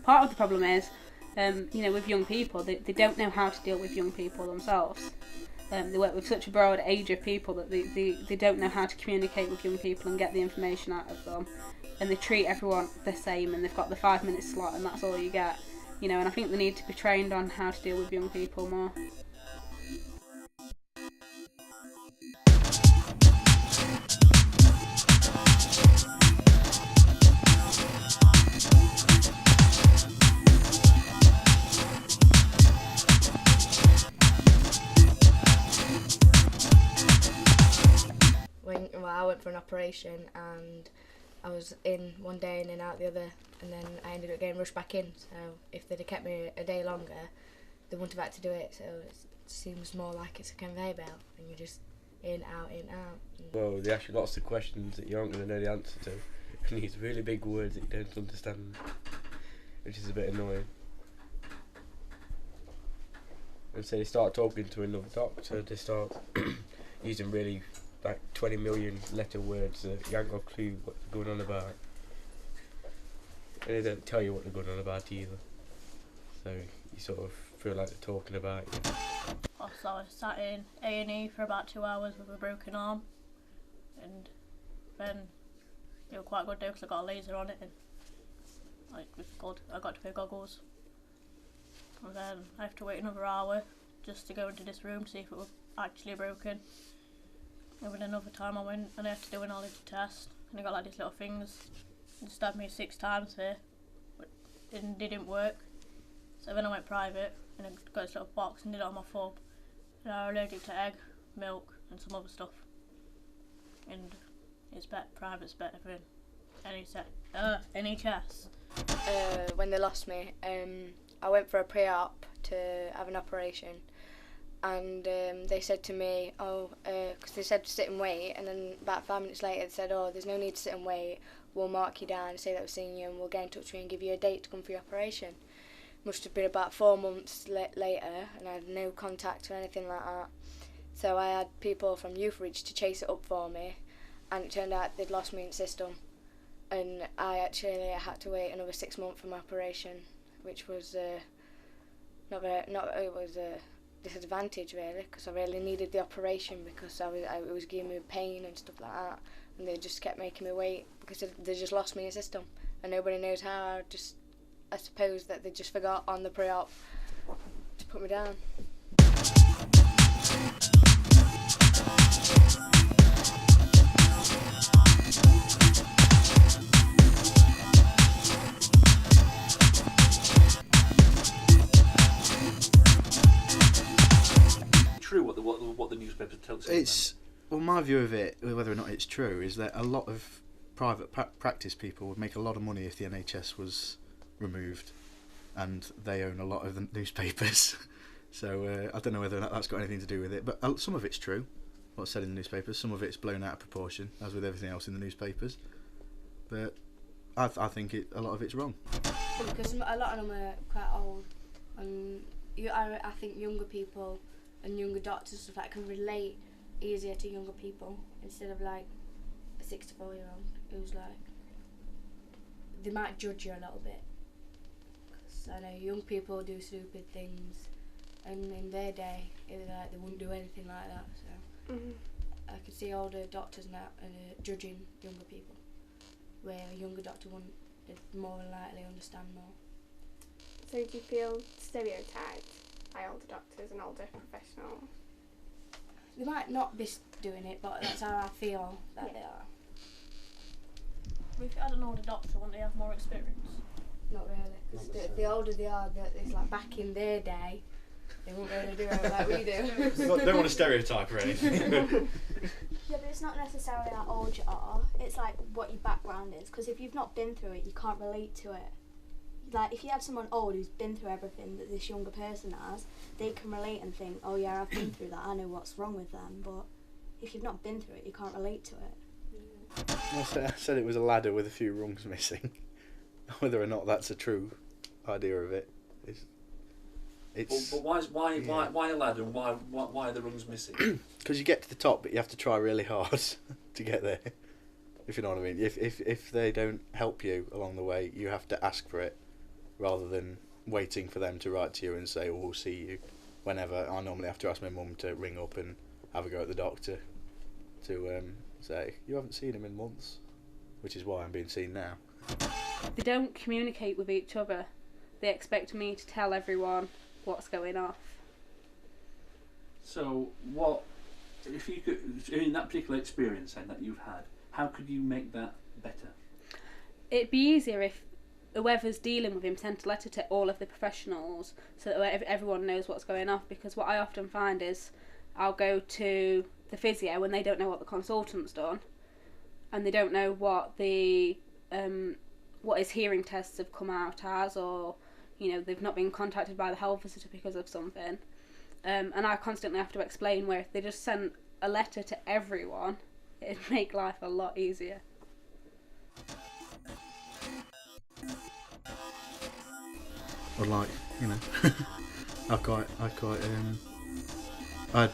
Part of the problem is, with young people, they don't know how to deal with young people themselves. They work with such a broad age of people that they don't know how to communicate with young people and get the information out of them. And they treat everyone the same, and they've got the 5-minute slot and that's all you get. And I think they need to be trained on how to deal with young people more. I went for an operation and I was in one day and then out the other, and then I ended up getting rushed back in. So if they'd have kept me a day longer, they wouldn't have had to do it. So it seems more like it's a conveyor belt and you're just in, out, in, out. Well, they ask you lots of questions that you aren't going to know the answer to, and these really big words that you don't understand, which is a bit annoying. And so they start talking to another doctor, they start using really 20 million letter words that you haven't got a clue what they're going on about. And they don't tell you what they're going on about either. So you sort of feel like they're talking about you. So I sat in A&E for about 2 hours with a broken arm, and then it was quite good though because I got a laser on it, and it was good. I got to wear goggles, and then I have to wait another hour just to go into this room to see if it was actually broken. And then another time I went and I had to do an allergy test, and I got these little things and stabbed me 6 times here, but it didn't work. So then I went private and I got this little box and did it on my foot. And I was allergic to egg, milk and some other stuff. And it's private's better than NHS. When they lost me, I went for a pre-op to have an operation. And they said to me, because they said to sit and wait, and then about 5 minutes later they said, there's no need to sit and wait, we'll mark you down, say that we've seen you, and we'll get in touch with you and give you a date to come for your operation. Must have been about 4 months later, and I had no contact or anything like that. So I had people from Youth Reach to chase it up for me, and it turned out they'd lost me in the system, and I had to wait another 6 months for my operation, which was disadvantage really, because I really needed the operation because it was giving me pain and stuff like that, and they just kept making me wait because they just lost me in the system and nobody knows how. I suppose that they just forgot on the pre-op to put me down. True what the newspapers tell us. Well, my view of it, whether or not it's true, is that a lot of private practice people would make a lot of money if the NHS was removed, and they own a lot of the newspapers. So I don't know whether or not that's got anything to do with it, but some of it's true, what's said in the newspapers. Some of it's blown out of proportion, as with everything else in the newspapers. But I think a lot of it's wrong. Because a lot of them are quite old, and I think younger people and younger doctors stuff like can relate easier to younger people instead of like a 64-year-old who's like, they might judge you a little bit. Because I know young people do stupid things, and in their day it was like they wouldn't do anything like that. So I could see older doctors now judging younger people, where a younger doctor wouldn't. They'd more than likely understand more. So do you feel stereotyped by older doctors and older professionals? They might not be doing it, but that's how I feel that they are. If you had an older doctor, wouldn't they have more experience? Not really, because the older they are, it's like back in their day, they won't really do it like we do. Don't want to stereotype or anything. Yeah, but it's not necessarily how old you are, it's like what your background is, because if you've not been through it, you can't relate to it. Like, if you have someone old who's been through everything that this younger person has, they can relate and think, oh yeah, I've been through that, I know what's wrong with them, but if you've not been through it, you can't relate to it. I said it was a ladder with a few rungs missing. Whether or not that's a true idea of it, it's. But why a ladder and why are the rungs missing? Because you get to the top, but you have to try really hard to get there. If you know what I mean. If they don't help you along the way, you have to ask for it, rather than waiting for them to write to you and say, "Oh, we'll see you." Whenever I normally have to ask my mum to ring up and have a go at the doctor to say you haven't seen him in months, which is why I'm being seen now. They don't communicate with each other. They expect me to tell everyone what's going off. So what, if you could, in that particular experience then that you've had, how could you make that better? It'd be easier if whoever's dealing with him sent a letter to all of the professionals so that everyone knows what's going on, because what I often find is I'll go to the physio and they don't know what the consultant's done and they don't know what the what his hearing tests have come out as, or they've not been contacted by the health visitor because of something, and I constantly have to explain, where if they just sent a letter to everyone it'd make life a lot easier. Or like, I had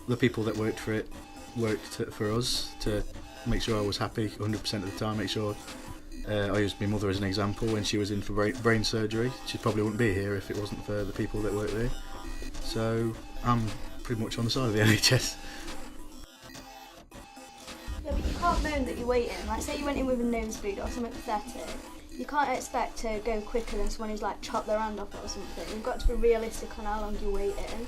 the people that worked for us to make sure I was happy 100% of the time. Make sure I used my mother as an example when she was in for brain surgery. She probably wouldn't be here if it wasn't for the people that work there. So I'm pretty much on the side of the NHS. Yeah, but you can't moan that you're waiting. Like, say you went in with a nosebleed or something pathetic. You can't expect to go quicker than someone who's like chopped their hand off or something. You've got to be realistic on how long you're waiting.